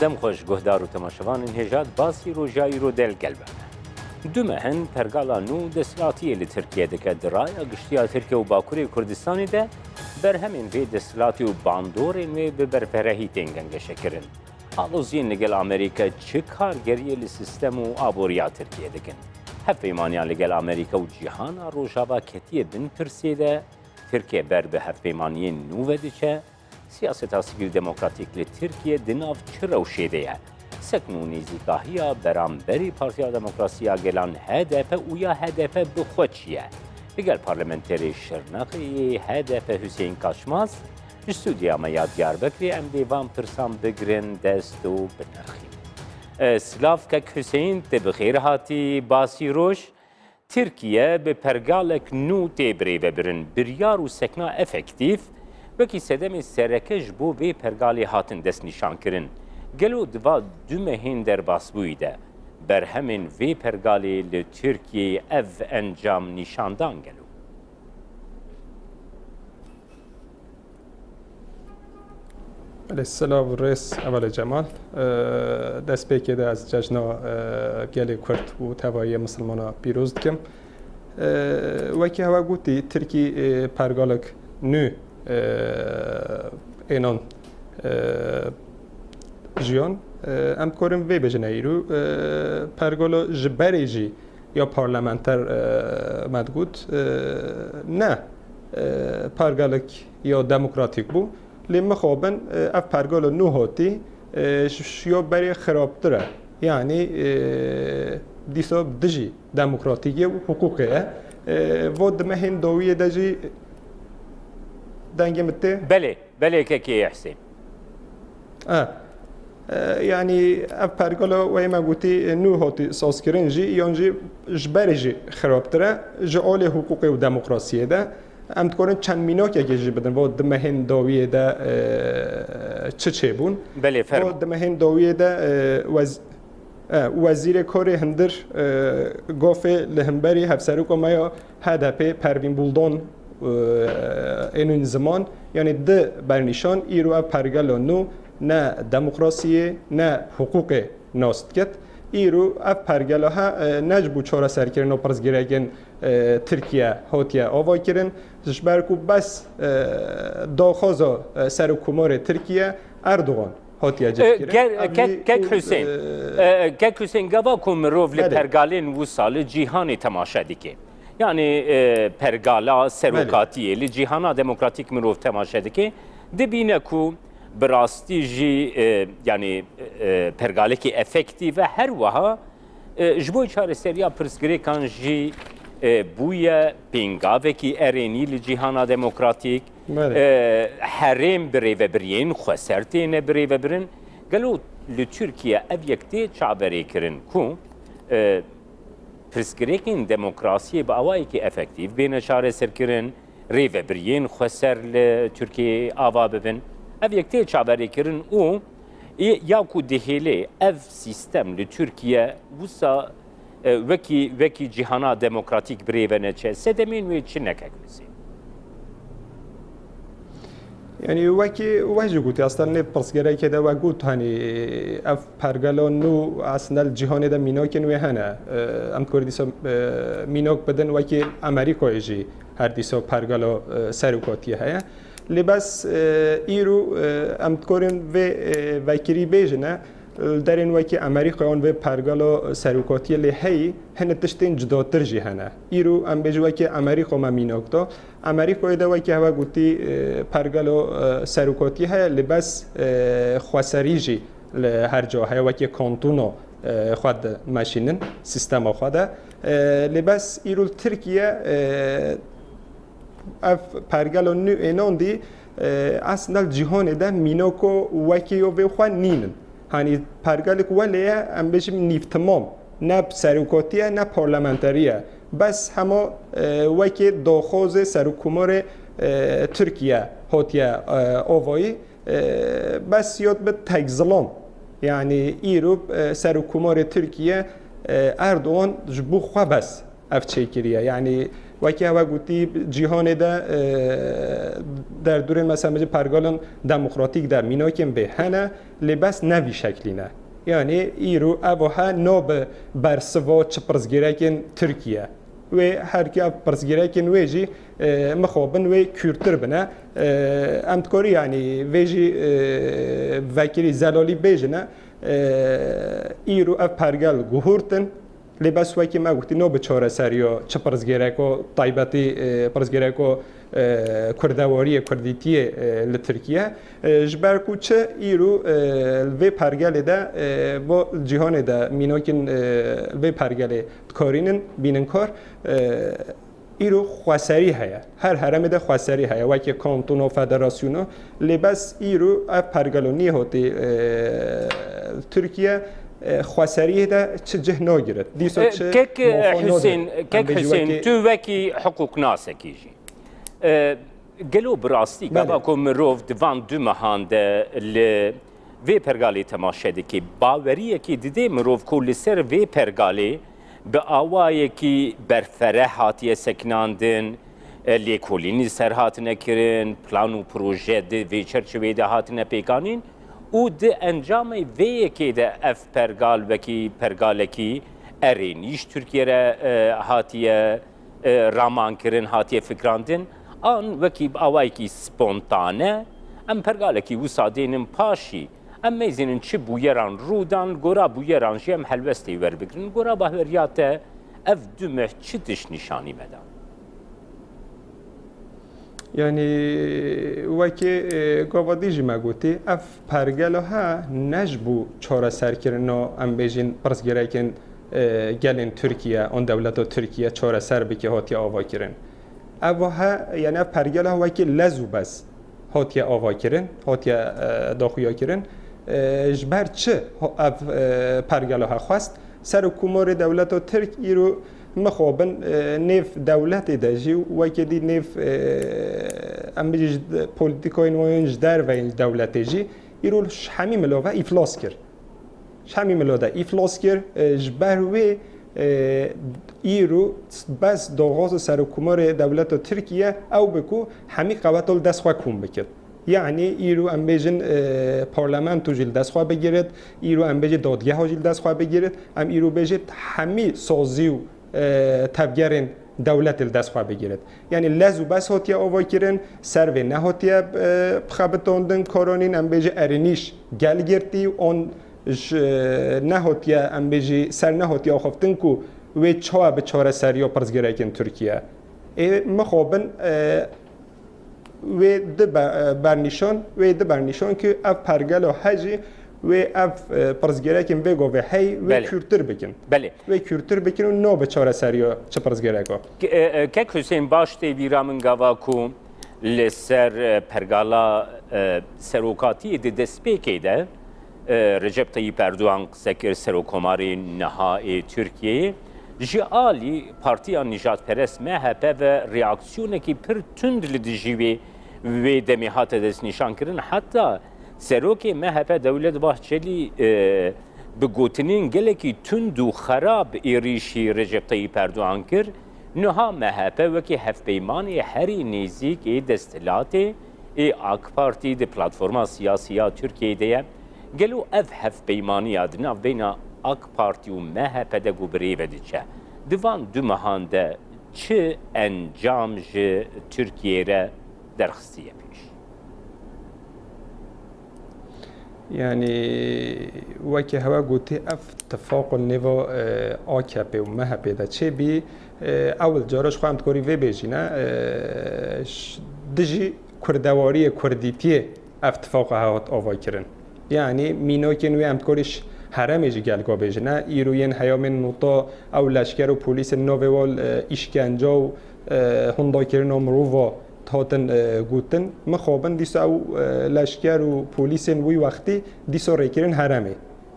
دەم خۆش گۆهدار و تەماشەوانن هێژات باسی ڕۆژایی ڕۆ دەلگەلبانە. دومەهن پەرگاڵان و دەسەڵاتیە لە تورکیا دەکات درایە گشتیا تورکیا و باکووری کوردستانیدا بەرهەمێن vê دەسەڵاتی و باندۆرên wê bi berperehî tên gengeşekirin. Aloziyên lêgel Amerîka çi kargeriyê li sîstem û aboriya Tirkiye dikin. Hevpeymaniyan lêgel Amerîka û cîhana rojava ketiye bin pirsê de Tirkiye ber bi hevpeymaniyên nû ve diçe, siyaseta sivîl demokratîk li Tirkiye di nav çi rewşê de ye. Sekn û nêzîkahiya beramberî Partiya Demokrasiya Gelan HDP û ya HDP bi xwe çi ye. Lêgel parlamenterê Şirnexê HDP Hüseyin Kaçmaz ji stûdiya me ya Diyarbekirê em dê van pirsan bigirin dest û binirxîn. Silav kek Hüseyin te bi xêr hatî basî roj. Tirkiye bi pergalek nû tê birêvebirin biryar û sekna efektîv wekî sedemê sereke ji bo vê pergalê hatin destnîşankirin. Gelo diva du mehên derbasbûyî de berhemên vê pergalê li Tirkiyeyê ev encam nîşandan gelo. Selam reis evel Cemal. Destpêkê de ez cejna gelê Kurd û tevayê Misilmana pîroz dikim. Wekî heva gotî Tirkî pergalek nû ênan jiyan em dikarin vê bêjin îro pergala ji berê jî ya parlamenter me digot ne pergalek ya demokratîk bû. Lê mixabin ev pergala nû hatî ya berê xirabtir e. Yani dîsa dijî demokratîkê û hukûkê ye. Va di mehên dawiyê de jî dengê min tê? Belê, belê kekê Hüseyin. Yani ev pergala wê me gotî nû hatî sazkirin jî yan jî ji berê jî xirabtir e ji alê hukûkê û demokrasiyê de. Em dikarin çend mînakekê jî bidin va di mehên dawiyê de çi çêbûn. Belê fermo. Va di mehên dawiyê de wezîrê karê hindir gafê li hemberî hevserûka me ya HDP Pervîn Buldan ênûn ziman yani di bernîşan îro ev pergala nû ne demokrasiyê ne hukûkê nas diket. îro ev pergala ne ji bo çareserkirina pirsgirêkên Tirkiye hatiye ava kirin ji ber ku bes daxwaza serokkomarê Tirkiye Erdogan hatiye civkirin. Kek Hüseyin gava ku mirov li pergalên wisa li cîhanê temaşe dike. Yani pergala serokatiyê li cîhana demokratîk mirov temaşe dike. Dibîne ku bi rastî jî yani pergalekî efektîv ve her wiha ji bo çareseriya pirsgirêkan jî bûye pêngavekî erênî li cîhana demokratîk herêm birêvebiriyên xweser têne birêvebirin. Gelo li Tirkiye ev yek tê çaberê kirin ku pirsgirêkên demokrasiyê bi awayekî efektîv bêne çareserkirin, rêvebiriyên xweser li Tirkiyeyê ava bibin. Ev yek tê çaberê kirin û ya ku dihêlê ev sîstem li Tirkiye wisa wekî cîhana demokratîk birêve neçe sedemên wê çi nekek Hüseyin? Yani wekî jî gotî aslında ne pirsgirêkê de we got hani ev pergala nû aslında cîhanê de mînakên wê hene. Em dikarin dîsa mînak bidin wekî Amerîkayê jî her dîsa pergala serokatiyê heye. Lê bes îro em dikarin vê vekirî bêjine derên wekî Amerîkayan vê pergala serokatiyê lê heyî hene tiştên cidatir jî hene. Îro em bêjin wekî Amerîka me mînak da. Amerîkayê de wekî heve gotî pergala serokatiyê heye lê bes xweserî jî li her ca heye wekî kantûna xwe dimeşînin sîstema xwe de. Lê bes îro Tirkiye ev pergala nû ênan dî aslında cîhanê de mînako wekî ya vê xwe nînin. Hani pergalek welê ye em bêjin nîvtimam ne serokatiye ne parlamenteriye. Bes hema wekî daxwazê serokkomarê Tirkiye hatiye avayî bes yad bi tekzilam. Yani îro serokkomarê Tirkiye Erdogan ji bo xwe bes ev çêkiriye. Yani وکی هوا گویی جهان ده در دور مثلا بچه پرگالان دموکراتیک در میناکیم به هنه لباس نوی شکلی نه یعنی ایرو اوها ناب برسوا چه پرزگیرکن ترکیه و هر کی پرزگیرکن ویجی مخابن و کورتر بنا امتکاری یعنی ویجی وکیلی زلالی بیجنه ایرو اف پرگال گهورتن لباس وکی ما گفتی نو به چهار سریا چه پرزگیرکو طایباتی پرزگیرکو کردواری کردیتی لترکیه جبرکو چه ایرو و پرگال ده با جهان ده میناکن و پرگال کارینن بینن کار ایرو خواسری هیا هر حرم ده خواسری هیا وکی کانتون و فدراسیونا لباس ایرو اف پرگالونی هاتی ترکیه خواسریه ده چه جه ناگیرد دیسو چه کک حسین تو وکی حقوق ناسه کیجی گلو براستی که با مروف دوان دو مهانده وی پرگالی تماشه دکی باوریه که دیده مروف کل سر وی پرگالی به آوایی که برفره هاتیه سکناندن لیکولینی سر هاتنه کرن پلان و پروژه ده وی چرچوه ده هاتنه پیکانین او ده انجام وی که ده اف پرگال وکی پرگالکی ارینیش ترکیه را هاتیه رامان کرن هاتیه فکراندن آن وکی آوایی که سپونتانه ام پرگالکی وسادینم پاشی ام میزینن چه بویران رودان گورا بویران جیم حلوستی ور بگرن گورا باهوریات اف دومه چه دش نشانی مدام یعنی وکی گوادیجی مگوتی اف پرگلا ها نجبو چهار سرکرنا ام بیجین پرسگیرکن گلین ترکیه آن دولت ترکیه چهار سر بکی هاتی آوا کرن اوها یعنی اف پرگلا ها وکی لزو بس هاتی آوا کرن هاتی داخویا کرن جبر چه اف پرگلا ها خواست سر کمار دولت ترک ایرو مخابن نیف دولت داشی و که دی نیف امروز پلیتیکای نوینج در و این دولتیجی ایرو همین ملاوه افلاس کرد همین ملاوه افلاس کرد جبروی ایرو بس داغاز سر کمار دولت ترکیه او بکو همین قوتال دست خوا کم بکرد یعنی ایرو امبیجن پارلمان تو جیل دست خواه بگیرد ایرو امبیج دادگاه ها جیل دست خواه بگیرد ام ایرو بیجه همی سازی و تبگرین دولت دست خواه بگیرد یعنی لزو بس هاتیه آوا کرن سر و نه هاتیه بخبتاندن کارانین امبیج ارینیش گل گرتی اون نه هاتیه امبیج سر نه هاتیه آخفتن کو و چه به چهار سریا پرزگره کن ترکیه مخابن و ده برنیشان که اف پرگل و حجی و اف پرزگره کن و گوه هی و کورتر بکن بله و کورتر بکن و نو به چهار سریا چه پرزگره که که حسین باشتی بیرامن گوا کو لسر پرگالا سروکاتی ده دسپیکی ده رجب طیب اردوغان سکر سروکماری نهایی ترکیه جالی پارتیا نجات پرست MHP و ریاکسیونه که پر تند لدیجیوی و دمیهات دست نشان کردن حتی سروک MHP دولت باحچلی به گوتنین گله که تند و خراب ایریشی رجب طیب اردوغان کرد نها MHP وکی هف پیمانی هری نیزی که دستلات آک پارتی ده پلاتفورما سیاسی ترکیه ده گلو هف پیمانی ادنا بینا آک پارتی و MHP ده گوبری و دیچه دوان دو مهانده چه انجام جه ترکیه را درخستیه پیش؟ یعنی وکی هوا گوتی اتفاق نوا AKP و MHP ده چه بی اول جارش خواهم تکاری وی بیجینه دجی کردواری کردیتی اتفاق هات آوای کرن یعنی میناکن وی امتکاریش هرمجی گلگا بیجنه ایروین هیامن نوتا او لشکر و پولیس نووال اشکنجا و هندا کرن امرو تاتن گوتن مخابن دیسو او لشکر و پولیس وی وقتی دیسو ریکرن هرمه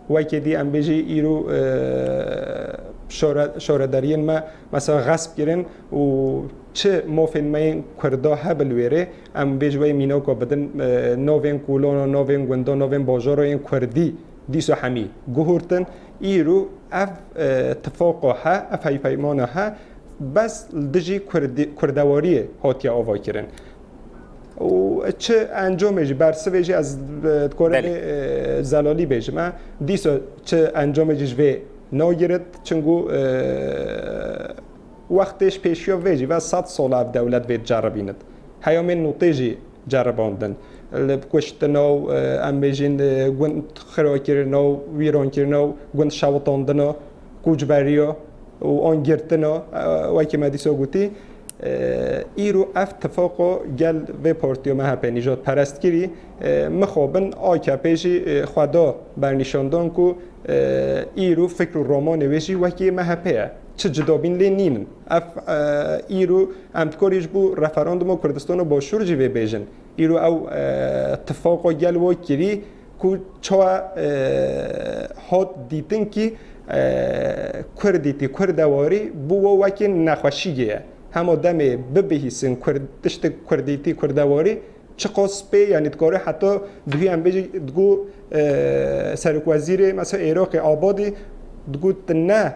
وای که دی ام بیجی ایرو شاردارین ما مثلا غصب کرن و چه موفن ماین کردا هبل ویره ام بیج وی میناکا بدن نوین کولون نوین گندان نوین باجار این کردی دیسو همی گهورتن ایرو اف اتفاقها اف هی پیمانها بس دژی کردواری هاتیا آوا کردن و چه انجامش برسه ویجی از کورد زلالی بیجه ما دیسا چه انجامش وی ناگرد چنگو وقتش پیشیا ویجی و 100 سال اف دولت وی جربیند هیامین نوتیجی جرباندن لبکشتناو ام بیجین گوند خرا کردناو ویران کردناو گوند شوطاندنا کوچبریا و آن گرتنا وکی ما دیسا گوتی ایرو اتفاقا گل و پارتیو مهپه نجات پرست کری مخابن آکپیجی خدا برنشاندان کو ایرو فکر و رامان ویجی وکی مهپه چه جدابین لی نین ایرو امتکاریش بو رفراندوم کردستان با شورجی وی بیجن ایرو او اتفاقا گل و کری کو چا هات دیتن کی کردیتی کردواری بو وکی نخوشیگه همه دمه ببهیسن کردشت کردیتی کردواری چه قصبه یعنی تکاره حتی دوی هم بجی دگو سرک وزیر مثلا عراق آبادی دگو نه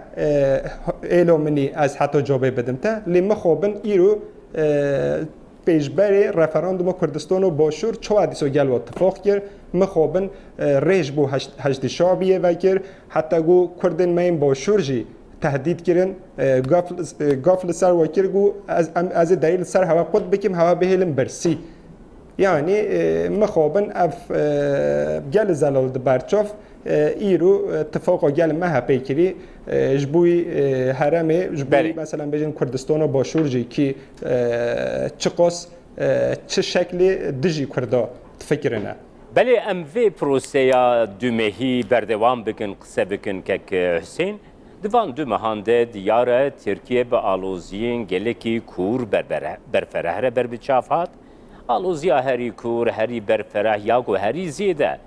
اعلامنی از حتی جابه بدم تا لیمه خوابن ایرو پیشبری رفراندوم کردستان و باشور چه حدیثو گل و اتفاق کرد مخابن ریش بو هشت شعبیه و کرد حتی گو کردن مین باشور جی تهدید کردن قافل سر وکر گو از دلیل سر هوا قد بکیم هوا بهلم برسی یعنی مخابن اف گل زلال برچاف ایرو اتفاقا گل مه پیکری جبوی حرمه جبوی مثلا بجن کردستان و باشور جی که چه قاس چه شکل دجی کردا فکرنه بله ام وی پروسیا دومهی بردوام بکن قصه بکن که حسین دوان دو مهانده دیاره ترکیه به آلوزیین گلکی کور برفره بربچافات آلوزیا هری کور هری برفره یاگو هری زیده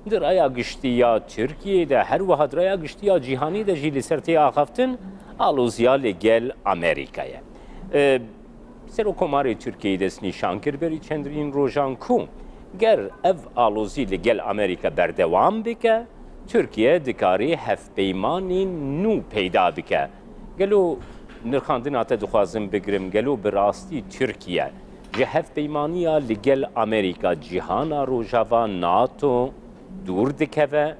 در آیا گشتیا ترکیه ده هر وحد رایا گشتیا جهانی ده جیلی سرتی آخفتن آلوزیا لگل امریکایه سرو کماری ترکیه دست نیشان کر بری چندرین روژان کو گر اف آلوزی لگل امریکا بردوام بکه ترکیه دکاری هف پیمانی نو پیدا بکه گلو نرخاندن آتا دخوازم بگرم گلو براستی ترکیه جه هف پیمانیا لگل امریکا جهانا روژاوا ناتو دور دکه و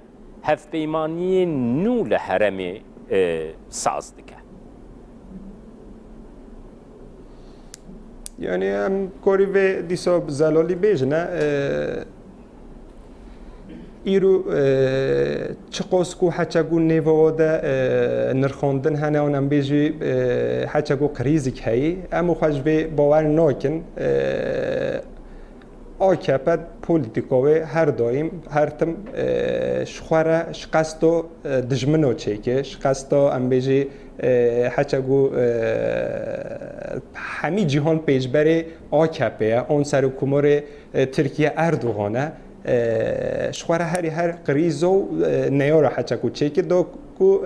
هف پیمانی نو لحرم ساز دکه یعنی هم کاری و دیسا زلالی بیجنه ایرو چه قاسکو حچگو نواده نرخاندن هنه آنم بیجی حچگو قریزی که هی اما خوش به باور ناکن آکپد پولیتیکاوی هر دایم هر تم شخوره شقستو دجمنو چیکه شقستو ام بیجی حچگو همی جهان پیشبری آکپه آن سر کمار ترکیه اردوغانه شخوره هر قریزو نیاره حچگو چیکه دو کو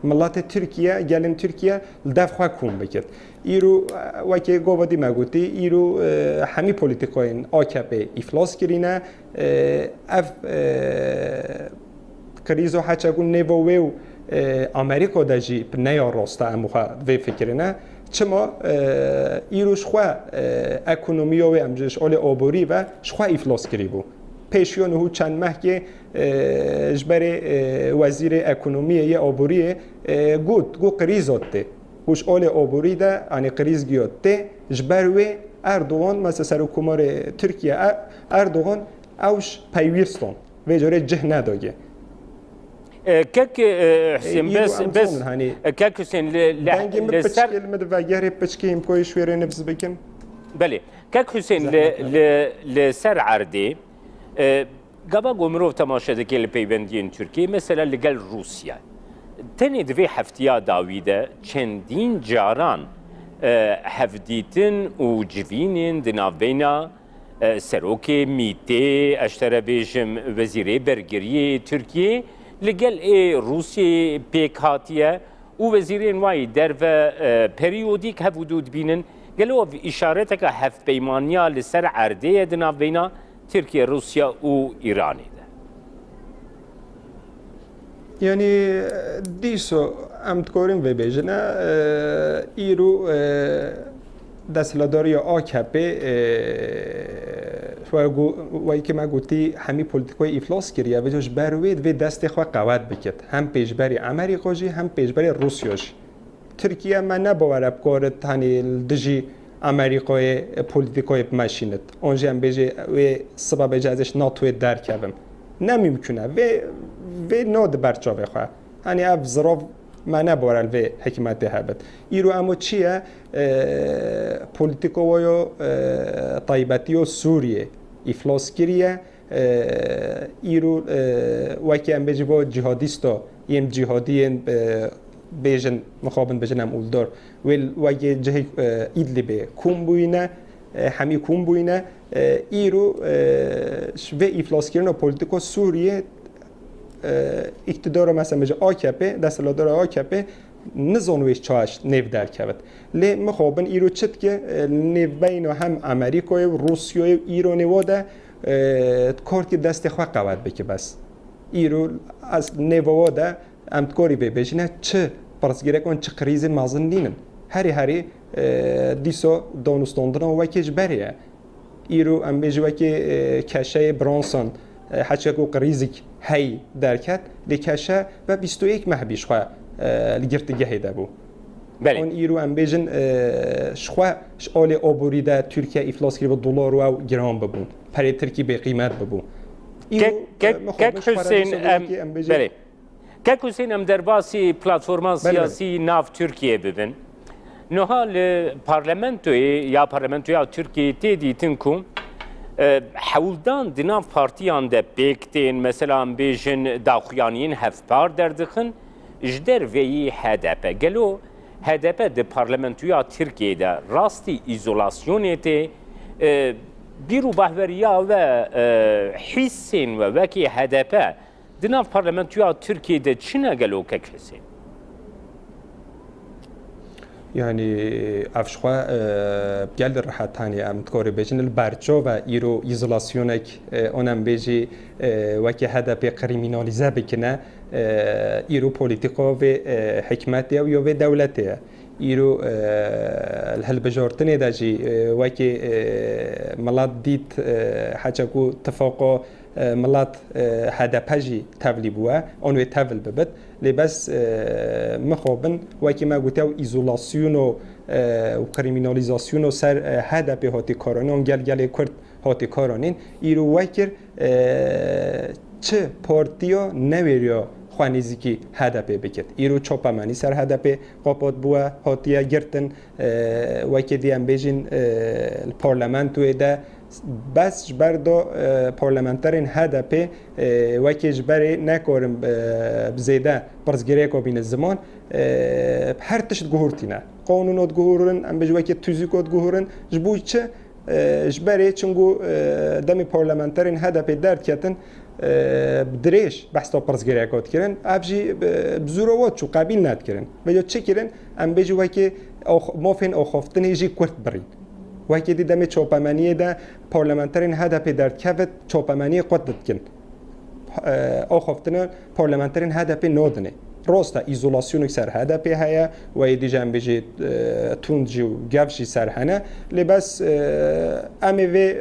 ملت ترکیه گلن ترکیه دفع کن بکرد ایرو وکی گوادی مگوتی ایرو همی پولیتیکاین آکپه افلاس کرینه اف قریزو حچگو نوویو امریکا دجی نیا راسته اموخه وی فکرینه چما ایرو شخواه اکونومیا و امجش آل آبوری و شخواه افلاس کری بو پیشیان هو چند ماه که جبر وزیر اکونومی یه آبوریه گو قریزات ده گوش آل آبوری ده یعنی قریز گیاد ده جبر و اردوغان مثل سرکومار ترکیه اردوغان اوش پیویرستان و جاره جه نداگه كك حسين بس كك حسين لسر كلمة وجهه بتشكيم كوي شوية نبز بكن بله كك حسين لسر عردي قبا قمرو تماشا دكي البيبندين تركيا مثلا لقال روسيا تاني دوي حفتيا داويدة چندين جاران حفديتن و جوينين دنافينا سروكي ميتي اشترى بيجم وزيري برگري تركيا لقال روسيا بيك هاتية و وزيرين واي درفة بريوديك هفودود بينن قالوا في إشارتك هف بيمانيا لسر عردية دنافينا تركيا روسيا و إيران يعني ديسو ام تكورين في بيجنا ايرو دستلداری AKP وای که ما گویی همی پلیتیکای افلاس کریه و جوش بروید و دست خو قوت بکت هم پیشبری آمریکایی هم پیشبری روسیاش ترکیه من نباورم کارت هنی دژی آمریکای پلیتیکای بمشینت آنجا هم بیجی و سبب جازش ناتوی درکبم نمیمکنه و ناد برچاوه خواه هنی اف زراف من نبارل و حکمت هبت ایرو اما چیه پولیتیکوی طایبتی و سوریه افلاس کریه ایرو وکی ام بیجی با جهادیستا یم جهادی بیجن مخابن بیجن هم اولدار وکی جه ایدلیبه کم بوینه همی کم بوینه ایرو و افلاس کردن پولیتیکو سوریه اقتدار مثلا بجه AKP دستلدار AKP نزانویش چاش نیو در کبد لی مخابن ایرو چت که نیو بین هم امریکای و روسیای و ایرانی واده کارت دست خواه قوت بکه بس ایرو از نیو واده امتکاری ببیشنه چه پرسگیره کن چه قریز مازن دینن هری دیسو دانستاندنا وکیش بریه ایرو ام بیجه وکی کشه برانسان حچکو قریزیک هی درکت لکشه و 21 محبیش خواه لگرتگه هیده بو اون ایرو ام بیجن شخواه شعال آبوری ده ترکیه افلاس کری با دولار و گرام ببون پری ترکی به قیمت ببون که حسین ام در باسی پلاتفورمان سیاسی ناف ترکیه ببین نها لپارلمنتوی یا پارلمنتوی ترکیه تیدیتن کن حولدان دناف پارتیان ده بیکتین مثلا بیجن داخویانین هفپار دردخن جدر وی HDP گلو HDP ده پارلمنتویا ترکیه ده راستی ایزولاسیونیتی بیرو بحوریا و حسین و وکی HDP دناف پارلمنتویا ترکیه ده چنه گلو که حسین يعني افشخوا بجال الراحات هاني ام تكوري بيجن البارچو و ايرو ايزولاسيونك اونم بيجي وكي هذا بكريميناليزا بكنا ايرو بوليتيكو و حكمتيا و يو دولتيا ايرو الهلبجورتني داجي وكي ملات ديت حاجاكو اتفاقو ملات هذا باجي تابلي بوا اونو تابل ببت لبس مخابن وکی ما گوته ایزولاسیون و کریمینالیزاسیون و سر هدف هاتی کارانین گل کرد هاتی کارانین ایرو وکر چه پارتیا نویریا خوانیزی که هدف بکت ایرو چاپمانی سر هدف قاپات بوا هاتیه گرتن وکی دیم بیجین الپارلمنت و ده بس جبردا پارلمانترین HDP وکی جبری نکارم بزیده برزگیری کابین زمان هر تشت گهورتینه قانونات گهورن ام بجوی که توزیکات گهورن جبوی چه جبری چنگو دمی پارلمانترین HDP درد کتن بدریش بحثا برزگیری کات کردن ابجی بزوروات چو قبیل ند کردن و یا چه کردن ام بجوی که مافین آخافتن هیچی کرد برید وکی دیدم چوپمانی ده پارلمانترین HDP در کفت چوپمانی قدرت کن آخفتن پارلمانترین HDP نادنه راسته ایزولاسیونی سر HDP هیا و ایدی جنبیجی تونجی و گفشی سر هنه لباس امی و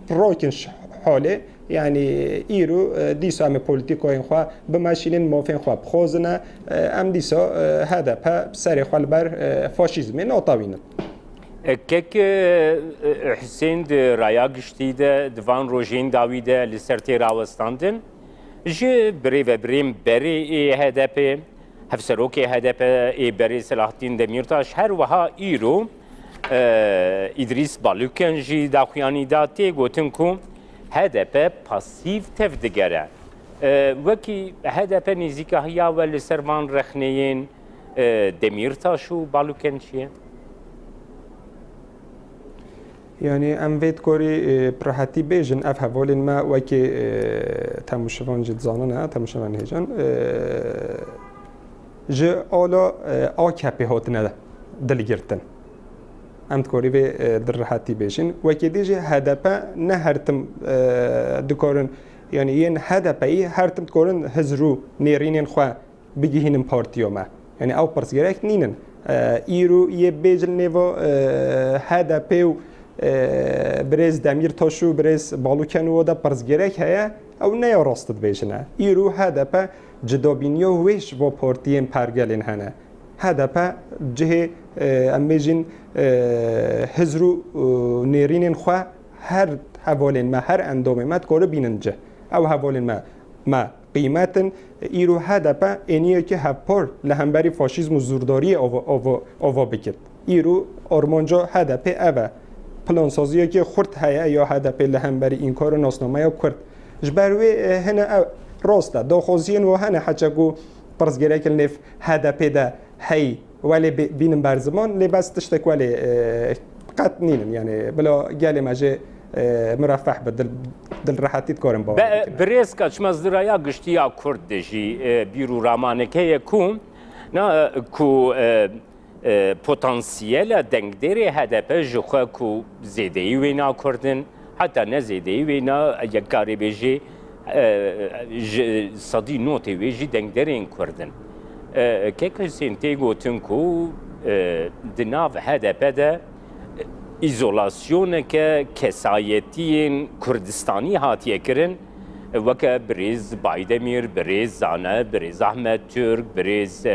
راکنش حاله يعني ايرو ديسو ام بوليتيكوين خوا بماشينين موفين خوا بخوزنا ام ديسو هذا با سري خوا بر فاشيزم نوطاوين كيك حسين رايا گشتيده دوان روجين داويده لسرتي راوستاندن جي بري بريم بري HDP هفسروكي HDP اي بري صلاح الدين دميرتاش هر وها ايرو ادريس بالوكن جي داخياني داتي گوتنكو HDP پاسیو تفدگره وکی HDP نزیکه هیا و لسروان رخنین دمیرتاشو بالوکن چیه؟ يعني ام ويت كوري براحتي بيجن اف حوالين ما وكي تماشوان جد زاننا تماشوان هيجان ج الا AKP هاتنه دلگرتن ام تکاری به در راحتی بشین و که دیجی HDP نه هر تم دکارن يعني ين هدفي هرتم تكون هزرو نيرين خوا بيجيهن بارتيو ما يعني أو برسجرك نينن إيرو يبيجل نيفو هدفي برز دمیر تاشو برز بالو کنو دا پرزگرک هیا او نه راست بیشنه ایرو هدف جدابینیو ویش و پارتیین پرگلین هنه هدف جه امیجین هزرو نیرینین خوا هر حوالین ما هر اندام ما تکاره بیننجه او حوالین ما قیمتن ایرو هدف اینیه که هپار لهمبری فاشیزم و زورداری آوا بکرد ایرو آرمانجا هدف اوه پلانسازی که خورد هیا یا هدف لهمبری این کار ناسنامه یا کرد جبروی هنه راسته داخوزین و هنه حچگو پرزگره که نف هدف ده هی ولی بینم بر زمان لباس تشتک ولی قط نینن یعنی بلا گلی مجه مرفح به دل راحتی کارم با برز کاش مزدوریا گشتیا کرد دجی بیرو رامانکه کوم نه کو پتانسیل دنگدری هدف جوخه کو زیدهی وینا کردن حتی نه زیدهی وینا یک کاری بیجی صدی نوتی ویجی دنگدرین کردن که کسی تیگوتن کو دناو هدف ده ایزولاسیون که کسایتین کردستانی هاتیه کرن وکه بریز بایدمیر بریز زانه بریز احمد ترک بریز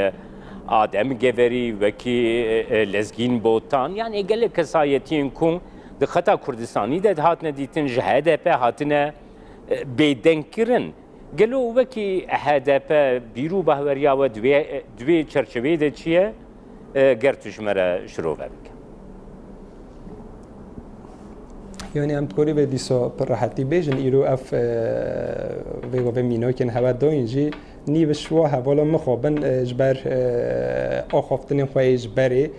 آدم گوری وکی لزگین بوتان یعنی گله کسایتین کن دخطا کردستانی ده هات ندیتن جهده په هاتنه بیدن کرن گلو وکی هدف بیرو بهوریا و دوی چرچوی ده چیه گرتوش مره شروع بک یعنی ام تکوری به دیسا پر راحتی بیجن ایرو اف ویگو به مینا کن هوا دو اینجی نیوش و حوالا مخابن جبر آخافتن خواهی جبره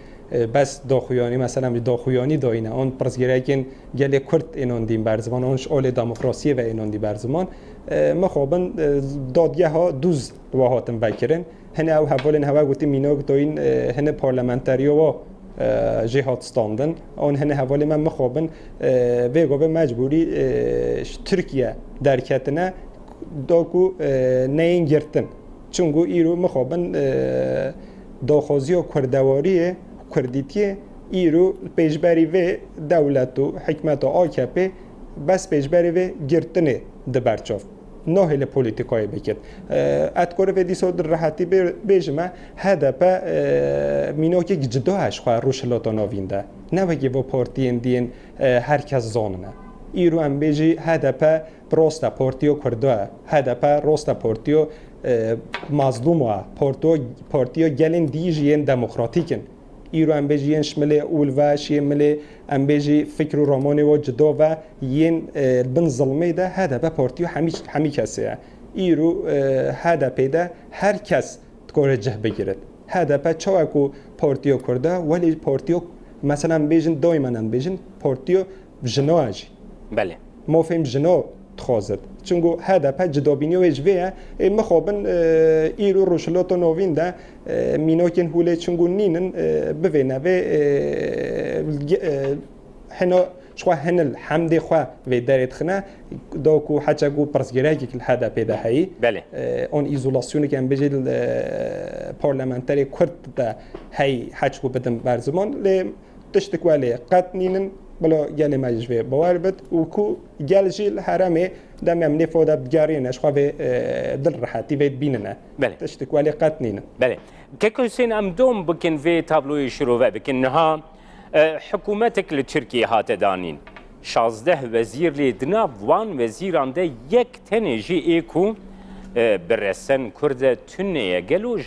بس داخویانی مثلا داخویانی داینه آن پرسگیره کن گل کرد اینان دیم برزمان آنش آل دموکراسی و اینان دی برزمان مخابن دادگه ها دوز واهاتن بکرن هنه او حوالن هوا گوتی مینا داین هنه پارلمنتریو و جهات ستاندن آن هنه حوالی من مخابن ویگو به مجبوری ترکیه درکتنه داکو نین گرتن چونگو ایرو مخابن داخوزی و کردواریه کردیتیه ایرو پیشبری و دولت و حکمت و آکپه بس پیشبری و گرتنه دبرچاف ناهل پولیتیکای بکرد اتکار و دیسا در راحتی بیجمه هدف میناکی جداش خواه روشلاتا ناوینده نوگی با پارتین دین هر کس زاننه ایرو هم بیجی هدف راست پارتیو کرده هدف راست پارتیو مظلومه پارتیو گلین دیجین دموکراتیکن ایرو هم بیجی ین شمله اولوش شمله هم بیجی فکر و رامانه و جدا و ین بن ظلمه ده هدف پارتیو همی کسیه ایرو هدف ده هر کس تکاره جه بگیرد هدف چاوکو پارتیو کرده ولی پارتیو مثلا بیجن دایما بیجن پارتیو جناجی بله ما فهم جنا تخازد چونگو هدف جدابینی و اجویه مخابن ایرو روشلات و نوین ده میناکن هوله چونگو نینن بوینه و هنا شخوا هنل حمد خوا و دارید خنه داکو حچگو پرسگره که الهدف ده هایی بله آن ایزولاسیونی که هم بجید پارلمنتری کرد ده هایی حچگو بدن برزمان لی تشتکوالی قد نینن بلا گل مجلس باور بد و کو گل جیل حرمه دم هم نفاده بگرینش خواه دل راحتی بید بیننه بله تشتکوالی قد نینن بله که کسین ام دوم بکن وی تابلوی شروع بکن نها حکومتك لتركيا هات دانين 16 وزير لدنا وان وزيران ده يك تنجي ايكو برسن كرد تنية قالوا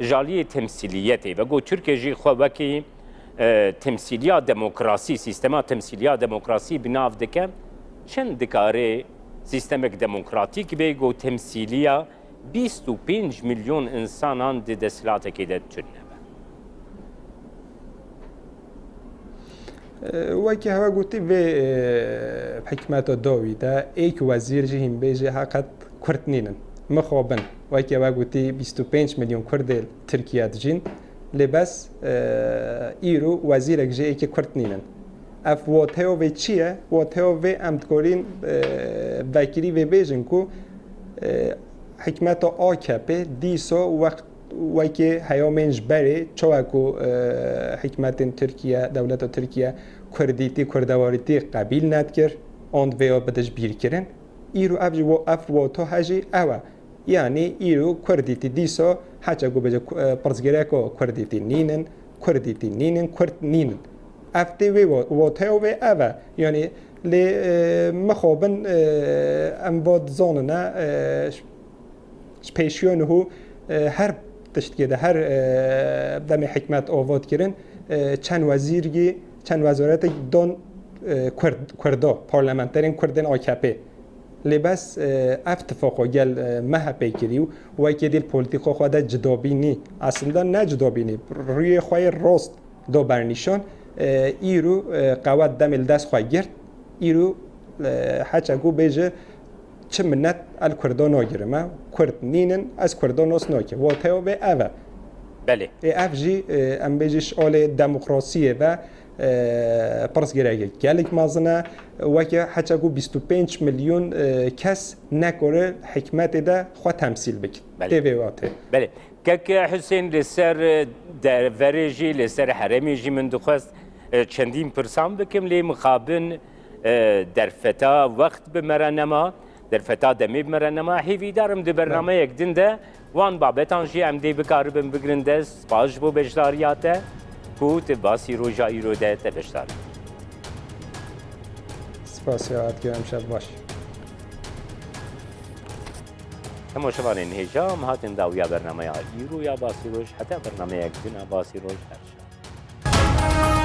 جالية تمثيليتي بقو تركيا جي خوكي تمثيلية ديمقراسي سيستما تمثيلية ديمقراسي بناف دكا چند دكاري سيستمك ديمقراطيك بيقو تمثيلية 25 مليون انسانان دي دسلاتك ده تنة وکی هوا گویی به حکمت داویده ایک وزیر جهیم بیجی حقیقت کرد نینن مخابن وکی هوا گویی 25 میلیون کرد ترکیه دجین لباس ایرو وزیر اجی ایک کرد نینن اف واتهو و چیه؟ واتهو و امدکارین وکیلی و بیجن کو حکمت AKP دیسا وقت وکی هیامنج بره چواکو حکمت ترکیه دولت ترکیه کردیتی کردواریتی قبیل ند کرد آن ویا بدش بیر کرن ایرو اف واتو هجی اوه یعنی ایرو کردیتی دیسا حچگو بجا پرزگره که کردیتی نینن کرد نینن افته وی واتهو و اوه یعنی لی مخابن امواد زاننه پیشیانه هو هر تشتگیده هر دم حکمت آواد کرن چند وزیرگی چند وزارت دان کردا پارلمانترین کردن AKP لباس اتفاقا گل مه پیکریو و که دیل پولیتیکا خود جدابینی اصلا نه جدابینی روی خواه راست دو برنیشان ایرو قواد دم دست خواه گرد ایرو حچگو بیجه چه منت الکردان آگیرمه کرد نینن از کردان آس ناکه واتهو به اوه بله اف جی ام بیجش آل دموکراسیه و پرسگره گلک مازنه و که حچگو 25 میلیون کس نکره حکمت ده خواه تمثیل بکن بله واته بله که حسین لسر در ورژی لسر حرمی جی من دخواست چندین پرسان بکم لی مخابن در فتا وقت بمرنما در فتا دمی بمرنما هیوی دارم در برنامه یک دنده وان بابتان جی ام دی بکاربن بگرنده سپاش بو بجداریاته کوت باسی روژا ایرو ده تبشتار سپاسیات که امشب باش تماشاوان هجا هاتن داویا برنامه ایرو یا باسی روش حتی برنامه یک دن باسی روش هرشا